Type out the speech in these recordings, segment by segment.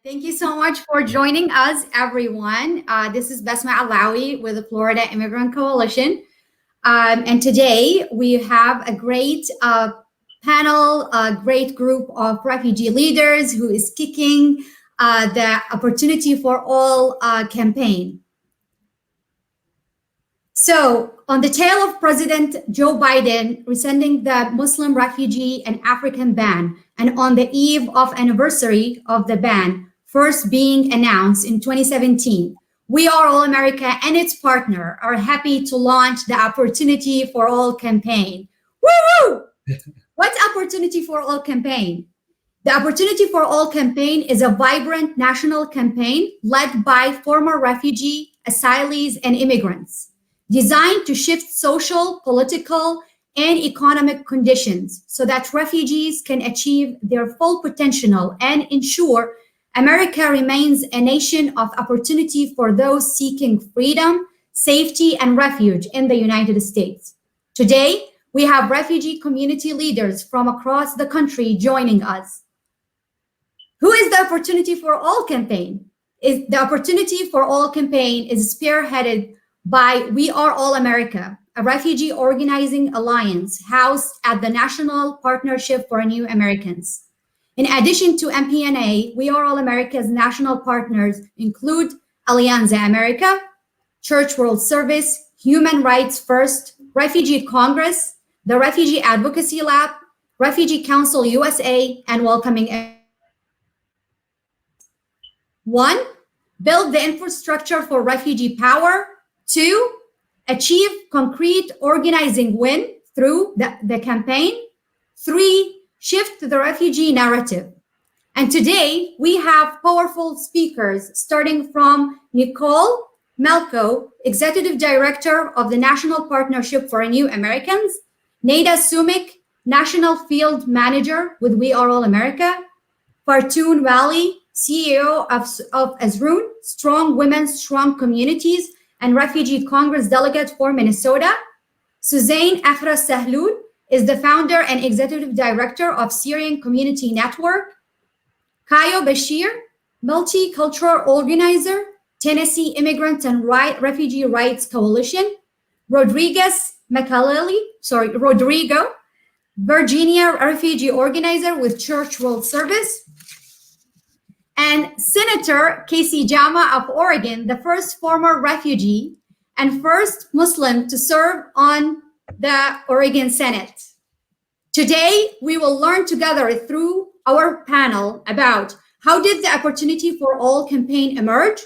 Thank you so much for joining us, everyone. This is Basma Alawee with the Florida Immigrant Coalition. And today we have a great panel, a great group of refugee leaders who is kicking the Opportunity for All campaign. So on the tail of President Joe Biden rescinding the Muslim refugee and African ban, and on the eve of anniversary of the ban first being announced in 2017, We Are All America and its partner are happy to launch the Opportunity for All campaign. Woo-hoo! What's Opportunity for All campaign? The Opportunity for All campaign is a vibrant national campaign led by former refugee, asylees, and immigrants, designed to shift social, political, and economic conditions so that refugees can achieve their full potential and ensure America remains a nation of opportunity for those seeking freedom, safety, and refuge in the United States. Today, we have refugee community leaders from across the country joining us. Who is the Opportunity for All campaign? The Opportunity for All campaign is spearheaded by We Are All America, a refugee organizing alliance housed at the National Partnership for New Americans. In addition to NPNA, We Are All America's national partners include Alianza America, Church World Service, Human Rights First, Refugee Congress, the Refugee Advocacy Lab, Refugee Council USA, and Welcoming. 1, build the infrastructure for refugee power. 2, achieve concrete organizing win through the campaign. 3, shift the refugee narrative. And today we have powerful speakers starting from Nicole, Melaku, Executive Director of the National Partnership for New Americans, Nejra Sumic, National Field Manager with We Are All America, Fartun, Weli, CEO of Isuroon, Strong Women, Strong Communities, and Refugee Congress Delegate for Minnesota. Suzanne Afra Sahloul is the founder and executive director of Syrian Community Network. Kayo Beshir, multicultural organizer, Tennessee Immigrant and Refugee Rights Coalition. Rodrigo, Virginia refugee organizer with Church World Service. And Senator Kayse Jama of Oregon, the first former refugee and first Muslim to serve on the Oregon Senate. Today, we will learn together through our panel about how did the Opportunity for All campaign emerge?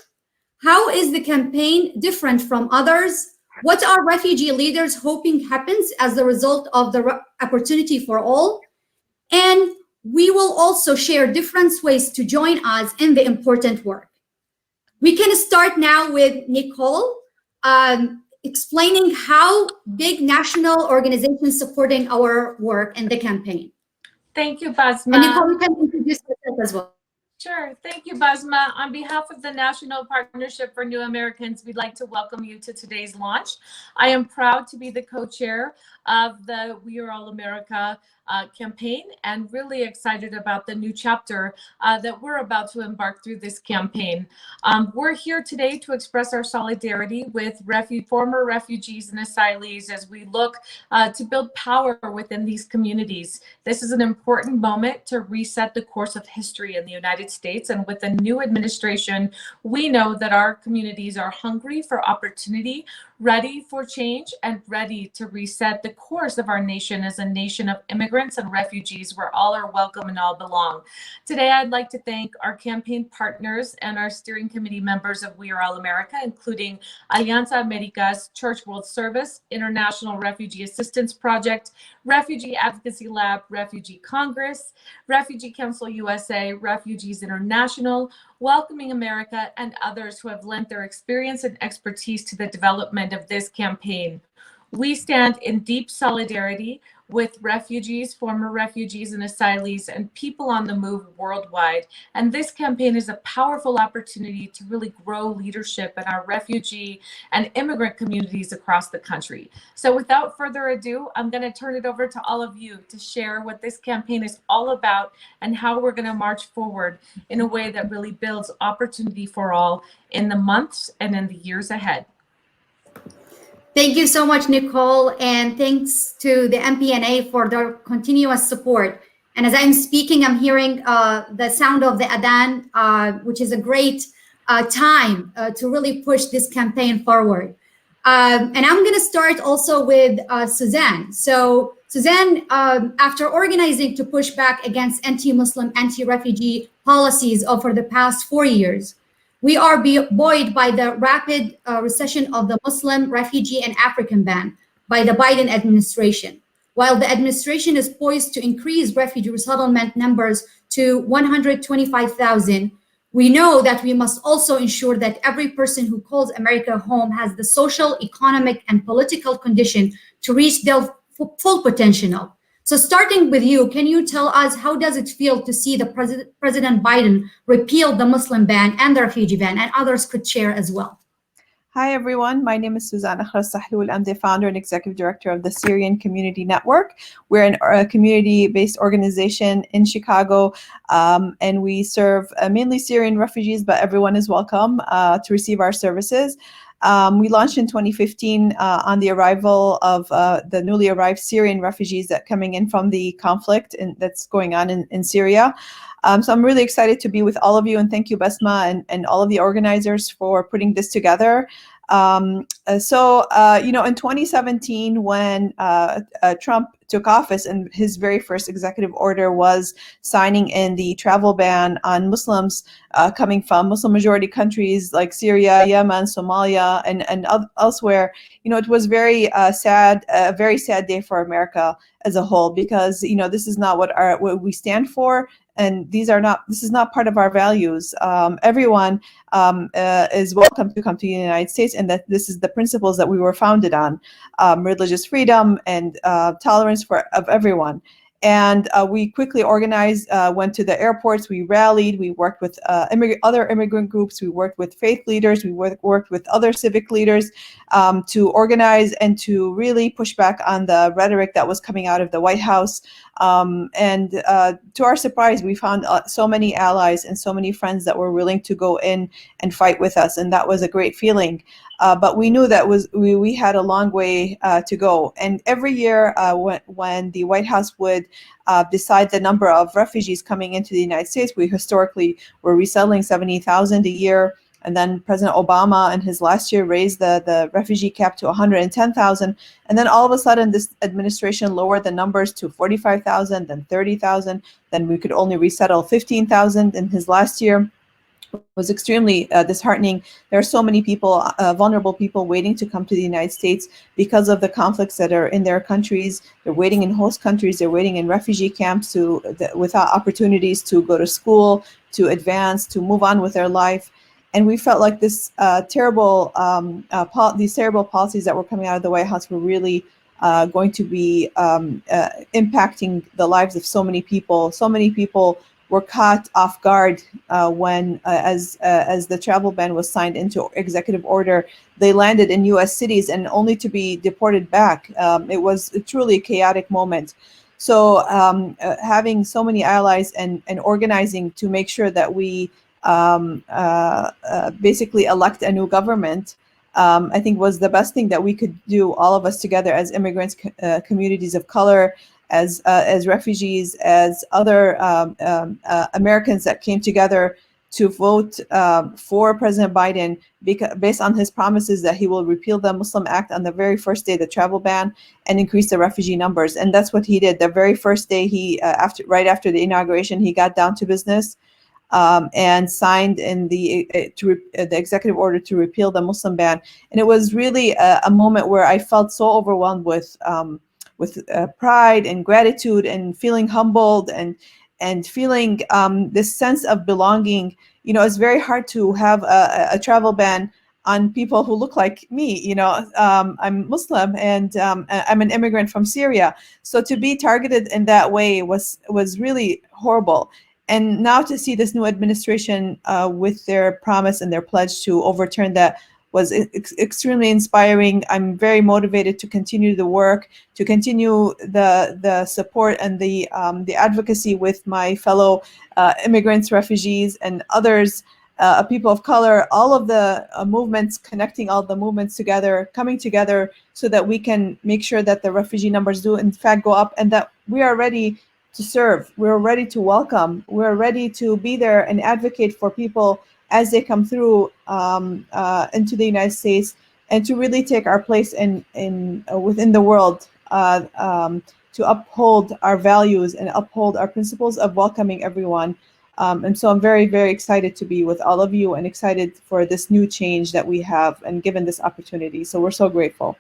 How is the campaign different from others? What are refugee leaders hoping happens as a result of the Opportunity for All? And we will also share different ways to join us in the important work. We can start now with Nicole explaining how big national organizations supporting our work in the campaign. Thank you, Basma. And Nicole, you can introduce yourself as well. Sure. Thank you, Basma. On behalf of the National Partnership for New Americans, we'd like to welcome you to today's launch. I am proud to be the co-chair of the We Are All America campaign and really excited about the new chapter that we're about to embark through this campaign. We're here today to express our solidarity with former refugees and asylees as we look to build power within these communities. This is an important moment to reset the course of history in the United States, and with the new administration, we know that our communities are hungry for opportunity, ready for change, and ready to reset the course of our nation as a nation of immigrants and refugees where all are welcome and all belong. Today, I'd like to thank our campaign partners and our steering committee members of We Are All America, including Alianza America's Church World Service, International Refugee Assistance Project, Refugee Advocacy Lab, Refugee Congress, Refugee Council USA, Refugees International, Welcoming America, and others who have lent their experience and expertise to the development of this campaign. We stand in deep solidarity with refugees, former refugees and asylees, and people on the move worldwide. And this campaign is a powerful opportunity to really grow leadership in our refugee and immigrant communities across the country. So without further ado, I'm going to turn it over to all of you to share what this campaign is all about and how we're going to march forward in a way that really builds opportunity for all in the months and in the years ahead. Thank you so much, Nicole, and thanks to the NPNA for their continuous support. And as I'm speaking, I'm hearing the sound of the Adhan, which is a great time to really push this campaign forward. And I'm going to start also with Suzanne. So Suzanne, after organizing to push back against anti-Muslim, anti-refugee policies over the past 4 years, we are buoyed by the rapid recession of the Muslim, refugee, and African ban by the Biden administration. While the administration is poised to increase refugee resettlement numbers to 125,000, we know that we must also ensure that every person who calls America home has the social, economic, and political condition to reach their full potential. So starting with you, can you tell us how does it feel to see the President Biden repeal the Muslim ban and the refugee ban, and others could share as well? Hi, everyone. My name is Suzanne Sahlul. I'm the founder and executive director of the Syrian Community Network. We're a community-based organization in Chicago, and we serve mainly Syrian refugees, but everyone is welcome to receive our services. We launched in 2015 on the arrival of the newly arrived Syrian refugees that coming in from the conflict that's going on in Syria. So I'm really excited to be with all of you, and thank you, Basma, and all of the organizers for putting this together. In 2017, when Trump took office, and his very first executive order was signing in the travel ban on Muslims coming from Muslim majority countries like Syria, Yemen, Somalia, and elsewhere, it was very sad, a very sad day for America as a whole, because this is not what we stand for. And this is not part of our values. Everyone is welcome to come to the United States, and that this is the principles that we were founded on: religious freedom and tolerance of everyone. And we quickly organized, went to the airports, we rallied, we worked with other immigrant groups, we worked with faith leaders, we worked with other civic leaders to organize and to really push back on the rhetoric that was coming out of the White House. And to our surprise, we found so many allies and so many friends that were willing to go in and fight with us, and that was a great feeling. But we knew that we had a long way to go. And every year when the White House would decide the number of refugees coming into the United States, we historically were resettling 70,000 a year. And then President Obama in his last year raised the refugee cap to 110,000. And then all of a sudden this administration lowered the numbers to 45,000, then 30,000. Then we could only resettle 15,000 in his last year. Was extremely disheartening. There are so many people, vulnerable people, waiting to come to the United States because of the conflicts that are in their countries. They're waiting in host countries. They're waiting in refugee camps without opportunities to go to school, to advance, to move on with their life. And we felt like this these terrible policies that were coming out of the White House were really going to be impacting the lives of so many people. So many people were caught off guard when, as the travel ban was signed into executive order, they landed in U.S. cities and only to be deported back. It was truly a chaotic moment. So having so many allies and organizing to make sure that we basically elect a new government, I think was the best thing that we could do, all of us together as immigrants, communities of color, as refugees, as other Americans that came together to vote for President Biden based on his promises that he will repeal the Muslim Act on the very first day, the travel ban, and increase the refugee numbers. And that's what he did. The very first day, he right after the inauguration, he got down to business and signed in the executive order to repeal the Muslim ban. And it was really a moment where I felt so overwhelmed with pride and gratitude, and feeling humbled, and feeling this sense of belonging. It's very hard to have a travel ban on people who look like me. You know, I'm Muslim, and I'm an immigrant from Syria. So to be targeted in that way was really horrible. And now to see this new administration with their promise and their pledge to overturn that was extremely inspiring. I'm very motivated to continue the work, to continue the support and the advocacy with my fellow immigrants, refugees, and others, people of color, all of the movements, connecting all the movements together, coming together so that we can make sure that the refugee numbers do in fact go up, and that we are ready to serve, we're ready to welcome, we're ready to be there and advocate for people as they come through into the United States, and to really take our place in within the world, to uphold our values and uphold our principles of welcoming everyone. And so I'm very, very excited to be with all of you, and excited for this new change that we have and given this opportunity. So we're so grateful.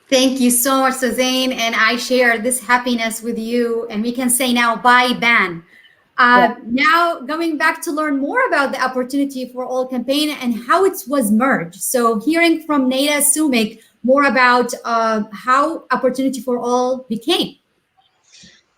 Thank you so much, Suzanne, and I share this happiness with you. And we can say now, bye ban. Now going back to learn more about the Opportunity for All campaign and how it was merged. So hearing from Nejra Sumic more about how Opportunity for All became.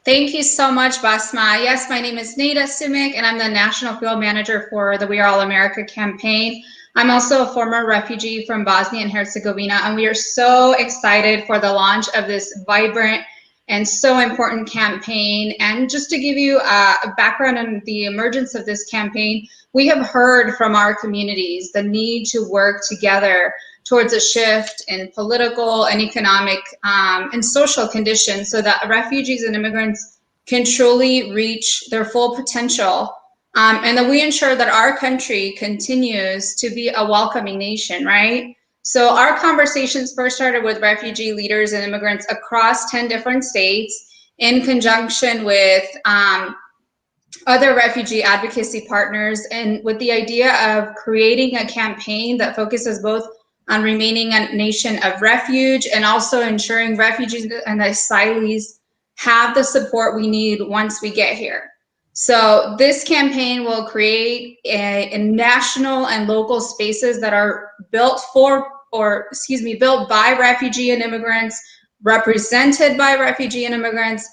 Thank you so much, Basma. Yes, my name is Nejra Sumic, and I'm the National Field Manager for the We Are All America campaign. I'm also a former refugee from Bosnia and Herzegovina, and we are so excited for the launch of this vibrant and so important campaign. And just to give you a background on the emergence of this campaign, we have heard from our communities the need to work together towards a shift in political and economic and social conditions so that refugees and immigrants can truly reach their full potential, and that we ensure that our country continues to be a welcoming nation, right? So our conversations first started with refugee leaders and immigrants across 10 different states in conjunction with other refugee advocacy partners, and with the idea of creating a campaign that focuses both on remaining a nation of refuge and also ensuring refugees and asylees have the support we need once we get here. So this campaign will create a national and local spaces that are built for, or excuse me, built by refugee and immigrants, represented by refugee and immigrants,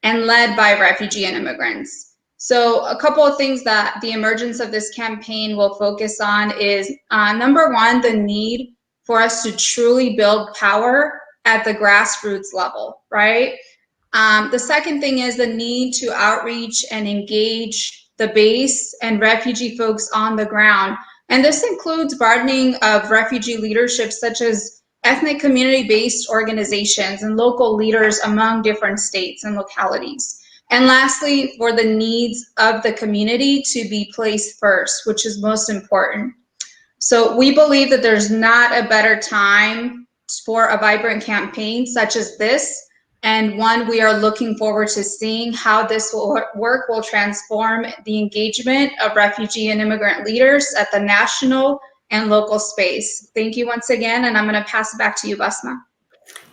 and led by refugee and immigrants. So a couple of things that the emergence of this campaign will focus on is, number one, the need for us to truly build power at the grassroots level, right? The second thing is the need to outreach and engage the base and refugee folks on the ground. And this includes broadening of refugee leadership, such as ethnic community-based organizations and local leaders among different states and localities. And lastly, for the needs of the community to be placed first, which is most important. So we believe that there's not a better time for a vibrant campaign such as this, and one we are looking forward to seeing how this work will transform the engagement of refugee and immigrant leaders at the national and local space. Thank you once again, and I'm going to pass it back to you, Basma.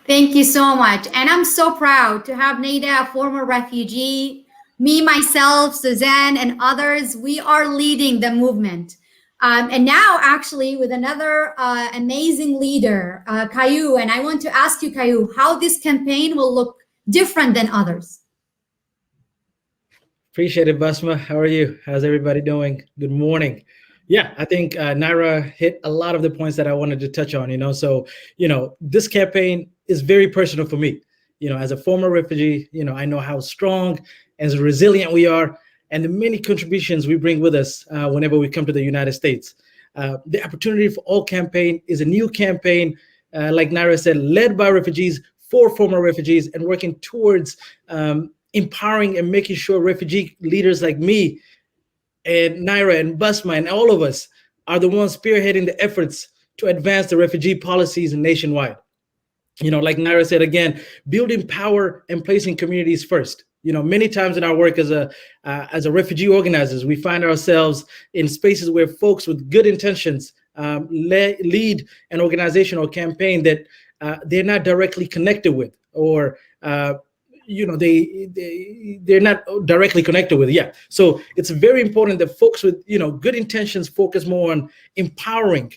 Thank you so much. And I'm so proud to have Nejra, a former refugee, me, myself, Suzanne, and others. We are leading the movement. And now actually with another amazing leader, Kayo, and I want to ask you, Kayo, how this campaign will look different than others. Appreciate it, Basma. How are you? How's everybody doing? Good morning. Yeah, I think Nejra hit a lot of the points that I wanted to touch on, So, this campaign is very personal for me. As a former refugee, I know how strong and resilient we are, and the many contributions we bring with us whenever we come to the United States. The Opportunity for All campaign is a new campaign, like Nejra said, led by refugees for former refugees, and working towards empowering and making sure refugee leaders like me and Nejra and Basma and all of us are the ones spearheading the efforts to advance the refugee policies nationwide. Like Nejra said, again, building power and placing communities first. Many times in our work as a refugee organizers, we find ourselves in spaces where folks with good intentions lead an organization or campaign that they're not directly connected with, or they're not directly connected with. So it's very important that folks with good intentions focus more on empowering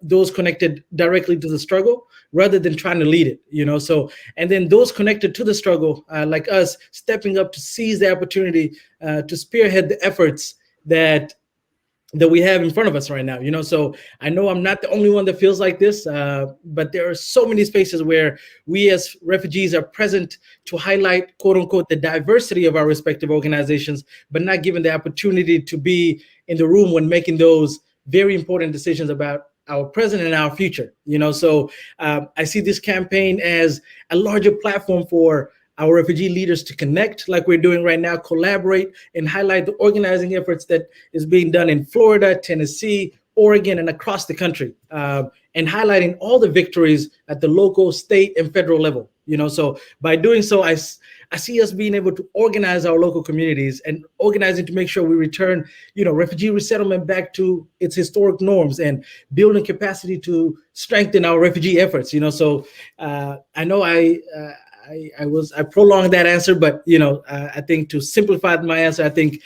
those connected directly to the struggle rather than trying to lead it, so, and then those connected to the struggle, like us, stepping up to seize the opportunity to spearhead the efforts that we have in front of us right now, so I know I'm not the only one that feels like this, but there are so many spaces where we as refugees are present to highlight, quote unquote, the diversity of our respective organizations, but not given the opportunity to be in the room when making those very important decisions about our present and our future, so I see this campaign as a larger platform for our refugee leaders to connect, like we're doing right now, collaborate, and highlight the organizing efforts that is being done in Florida, Tennessee, Oregon, and across the country, and highlighting all the victories at the local, state, and federal level. So by doing so, I see us being able to organize our local communities and organizing to make sure we return, refugee resettlement back to its historic norms and building capacity to strengthen our refugee efforts. So I know I prolonged that answer, but I think to simplify my answer, I think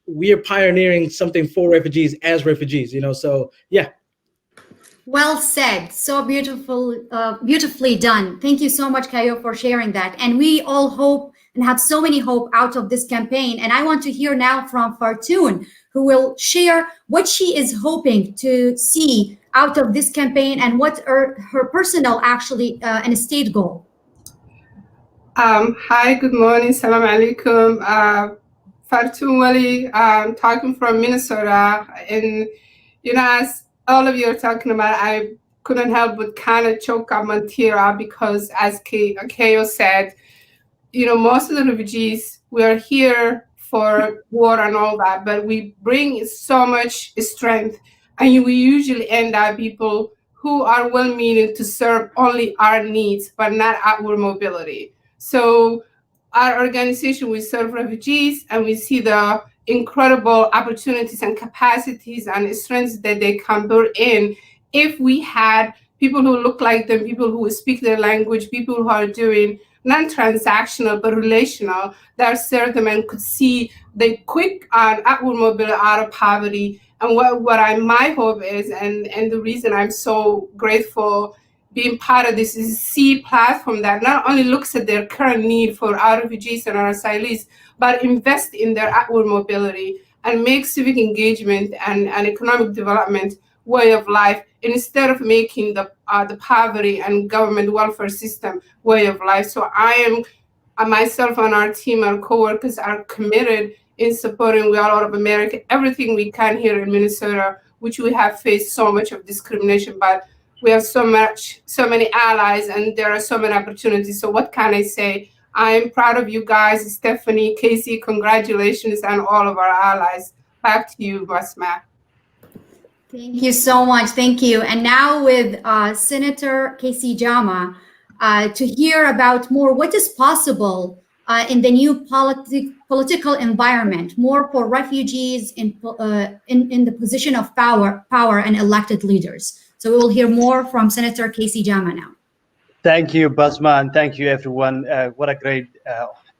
we are pioneering something for refugees as refugees. So yeah. Well said. So beautifully done. Thank you so much, Kayo, for sharing that. And we all hope and have so many hope out of this campaign. And I want to hear now from Fartun, who will share what she is hoping to see out of this campaign and what are her personal actually and state goal. Hi, good morning. Salam alaikum. Fartun Weli, talking from Minnesota. And, as all of you are talking about, I couldn't help but kind of choke up my tear out because, as Kayo said, most of the refugees, we are here for war and all that, but we bring so much strength, and we usually end up people who are well-meaning to serve only our needs, but not our mobility. So our organization, we serve refugees, and we see the incredible opportunities and capacities and strengths that they can bring in if we had people who look like them, people who speak their language, people who are doing non-transactional but relational, that serve them and could see the quick and upward mobility out of poverty. And my hope is, and the reason I'm so grateful being part of this is C platform that not only looks at their current need for our refugees and our asylees, but invest in their upward mobility and make civic engagement and economic development way of life instead of making the poverty and government welfare system way of life. So I am, myself and our team, our coworkers are committed in supporting We Are All of America, everything we can here in Minnesota, which we have faced so much of discrimination, but we have so many allies, and there are so many opportunities. So what can I say? I'm proud of you guys, Stephanie, Kayse, congratulations, and all of our allies. Back to you, Basma. Thank you so much. Thank you. And now with Senator Kayse Jama to hear about more what is possible in the new political environment, more for refugees in the position of power and elected leaders. So we will hear more from Senator Kayse Jama now. Thank you, Basma, and thank you, everyone. What a great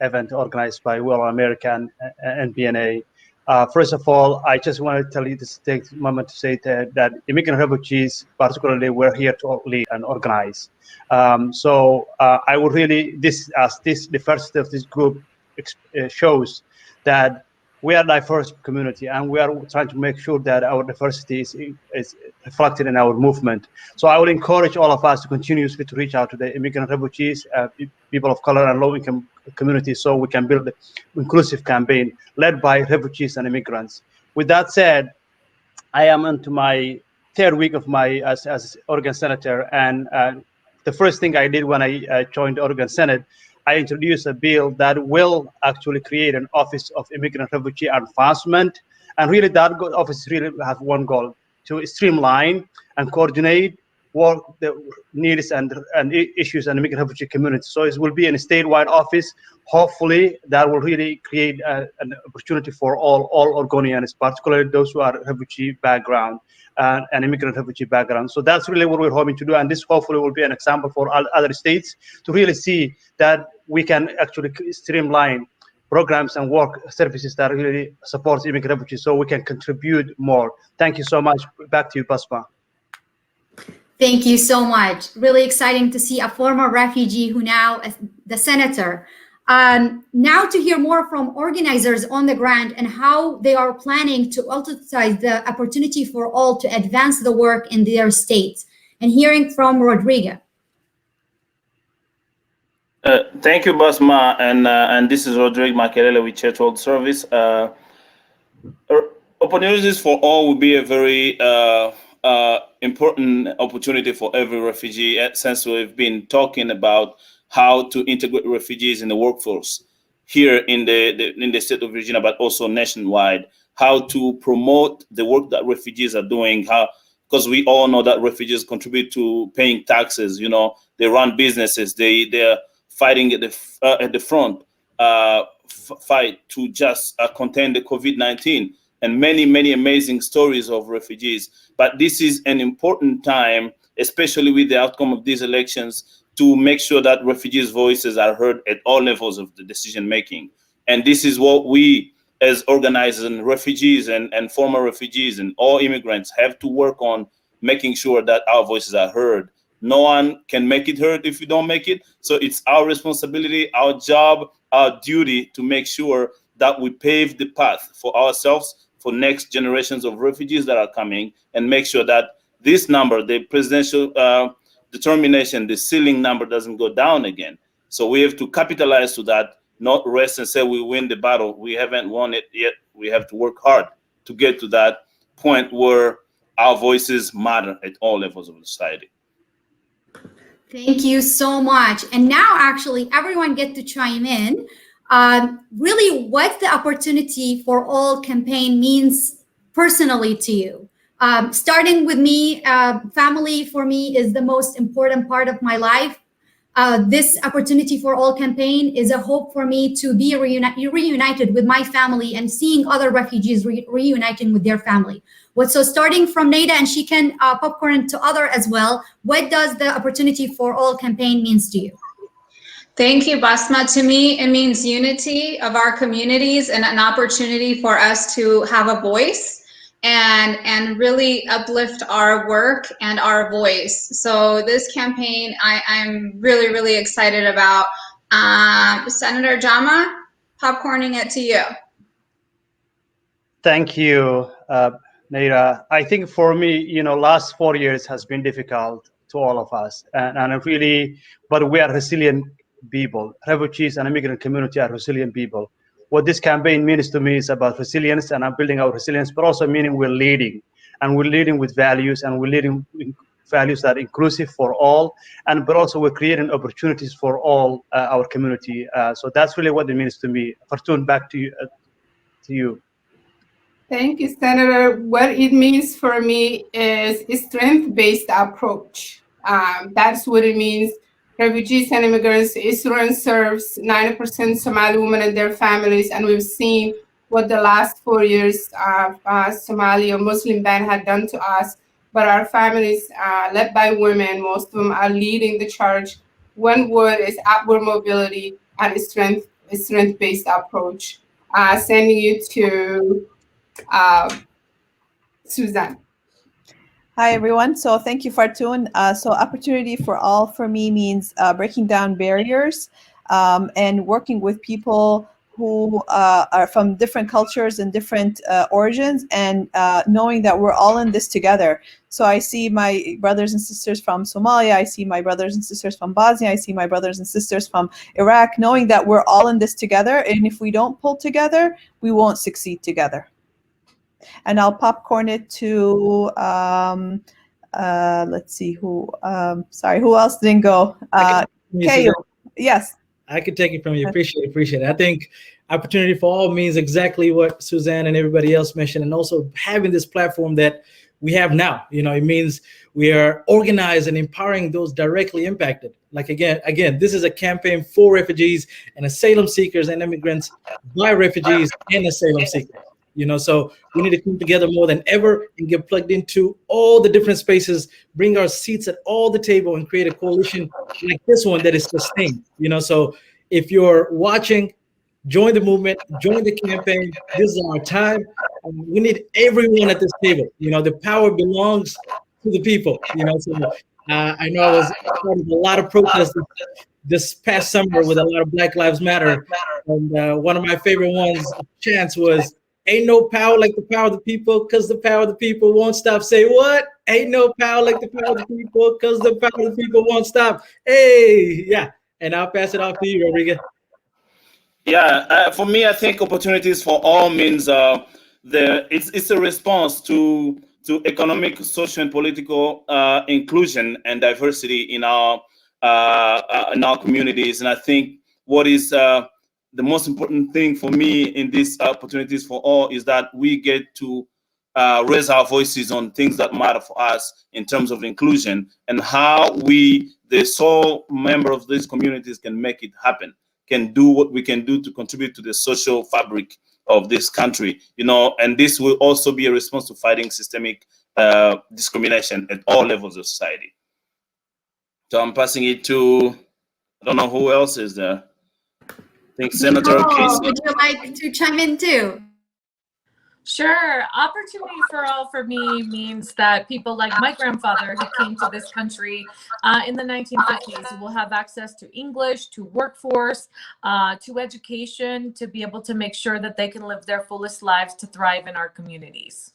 event organized by We Are America and NPNA. First of all, I just want to tell you this, take a moment to say that immigrant refugees, particularly, we're here to lead and organize. So I would really, the first of this group shows that we are a diverse community, and we are trying to make sure that our diversity is reflected in our movement. So I would encourage all of us to continuously to reach out to the immigrant refugees, people of color and low-income communities, so we can build an inclusive campaign led by refugees and immigrants. With that said, I am into my third week of my as Oregon Senator, and the first thing I did when I joined the Oregon Senate, I introduced a bill that will actually create an Office of Immigrant Refugee Advancement. And really that office really have one goal: to streamline and coordinate what the needs and issues in the immigrant refugee community. So it will be in a statewide office. Hopefully that will really create an opportunity for all Oregonians, particularly those who are refugee background and immigrant refugee background. So that's really what we're hoping to do. And this hopefully will be an example for other states to really see that we can actually streamline programs and work services that really support immigrant refugees, so we can contribute more. Thank you so much. Back to you, Basma. Thank you so much. Really exciting to see a former refugee who now is the senator. Now to hear more from organizers on the ground and how they are planning to ultimately the opportunity for all to advance the work in their states. And hearing from Rodrigo. Thank you, Basma, and this is Rodrigo Makelele with Church World Service. Opportunities for all will be a very important opportunity for every refugee, since we've been talking about how to integrate refugees in the workforce here in the state of Virginia, but also nationwide. How to promote the work that refugees are doing. Because we all know that refugees contribute to paying taxes. You know, they run businesses. They're fighting at the front, fight to just contain the COVID-19. And many amazing stories of refugees. But this is an important time, especially with the outcome of these elections, to make sure that refugees' voices are heard at all levels of the decision making. And this is what we, as organizers and refugees and former refugees and all immigrants, have to work on, making sure that our voices are heard. No one can make it heard if you don't make it. So it's our responsibility, our job, our duty to make sure that we pave the path for ourselves, for next generations of refugees that are coming, and make sure that this number, the presidential determination, the ceiling number doesn't go down again. So we have to capitalize to that, not rest and say we win the battle. We haven't won it yet. We have to work hard to get to that point where our voices matter at all levels of society. Thank you so much. And now actually everyone get to chime in. Really what the opportunity for all campaign means personally to you. Starting with me, family for me is the most important part of my life. This opportunity for all campaign is a hope for me to be reunited with my family and seeing other refugees reuniting with their family. So starting from Nejra, and she can popcorn to other as well, what does the opportunity for all campaign means to you? Thank you, Basma. To me, it means unity of our communities and an opportunity for us to have a voice and really uplift our work and our voice. So this campaign, I'm really excited about. Senator Jama, popcorning it to you. Thank you, Nejra. I think for me, last 4 years has been difficult to all of us, and really, but we are resilient people. Refugees and immigrant community are resilient people. What this campaign means to me is about resilience, and I'm building our resilience, but also meaning we're leading, and we're leading with values, and we're leading values that are inclusive for all, but also we're creating opportunities for all our community. So that's really what it means to me. Fartun, back to you. Thank you, Senator. What it means for me is a strength-based approach. That's what it means. Refugees and immigrants, Isuroon serves 90% Somali women and their families, and we've seen what the last 4 years of Somali or Muslim ban had done to us. But our families, led by women, most of them are leading the charge. One word is upward mobility and a strength-based approach. Sending you to Suzanne. Hi, everyone. So thank you, Fartun. So opportunity for all for me means breaking down barriers and working with people who are from different cultures and different origins, and knowing that we're all in this together. So I see my brothers and sisters from Somalia, I see my brothers and sisters from Bosnia, I see my brothers and sisters from Iraq, knowing that we're all in this together, and if we don't pull together, we won't succeed together. And I'll popcorn it to, let's see who, sorry, who else didn't go? Kayo. Yes. I could take it from you. Appreciate it. I think opportunity for all means exactly what Suzanne and everybody else mentioned, and also having this platform that we have now. It means we are organized and empowering those directly impacted. Like again, this is a campaign for refugees and asylum seekers and immigrants by refugees and asylum seekers. So we need to come together more than ever and get plugged into all the different spaces, bring our seats at all the table, and create a coalition like this one that is sustained. So if you're watching, join the movement, join the campaign. This is our time. We need everyone at this table. The power belongs to the people. So I know I was part of a lot of protests this past summer with a lot of Black Lives Matter, and one of my favorite ones, chants was, "Ain't no power like the power of the people, because the power of the people won't stop." Say what? Ain't no power like the power of the people, because the power of the people won't stop. Hey, yeah. And I'll pass it off to you, Rodriguez. Yeah, for me, I think opportunities for all means it's a response to economic, social, and political inclusion and diversity in our communities. And I think what is the most important thing for me in these opportunities for all is that we get to raise our voices on things that matter for us in terms of inclusion, and how we, the sole member of these communities, can make it happen, can do what we can do to contribute to the social fabric of this country, and this will also be a response to fighting systemic discrimination at all levels of society. So I'm passing it to, I don't know who else is there. I think Senator Kayse. Would you like to chime in too? Sure. Opportunity for all for me means that people like my grandfather, who came to this country in the 1950s, will have access to English, to workforce, to education, to be able to make sure that they can live their fullest lives to thrive in our communities.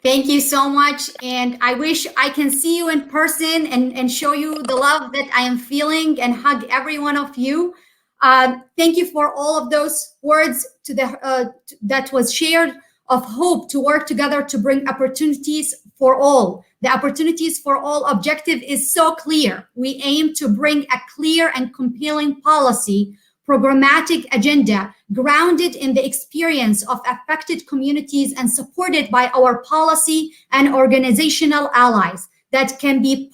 Thank you so much. And I wish I can see you in person and show you the love that I am feeling and hug every one of you. Thank you for all of those words that was shared of hope to work together to bring opportunities for all. The opportunities for all objective is so clear. We aim to bring a clear and compelling policy, programmatic agenda grounded in the experience of affected communities and supported by our policy and organizational allies that can be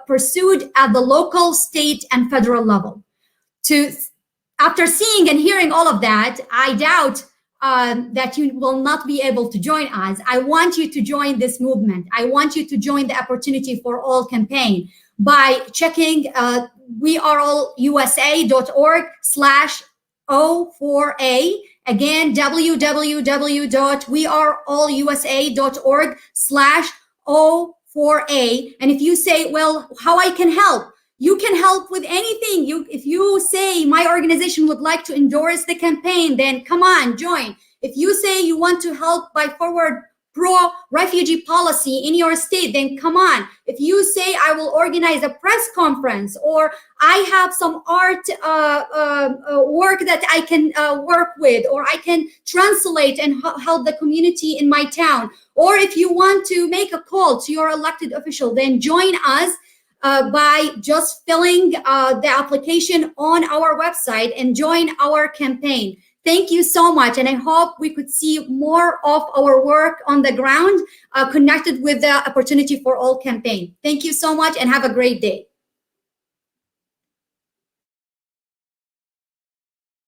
pursued at the local, state, and federal level. After seeing and hearing all of that, I doubt that you will not be able to join us. I want you to join this movement. I want you to join the Opportunity for All campaign by checking weareallusa.org/O4A. Again, www.weareallusa.org/O4A. And if you say, well, how I can help? You can help with anything. If you say my organization would like to endorse the campaign, then come on, join. If you say you want to help by forward pro-refugee policy in your state, then come on. If you say I will organize a press conference, or I have some art work that I can work with, or I can translate and help the community in my town, or if you want to make a call to your elected official, then join us by just filling the application on our website and join our campaign. Thank you so much. And I hope we could see more of our work on the ground connected with the Opportunity for All campaign. Thank you so much and have a great day.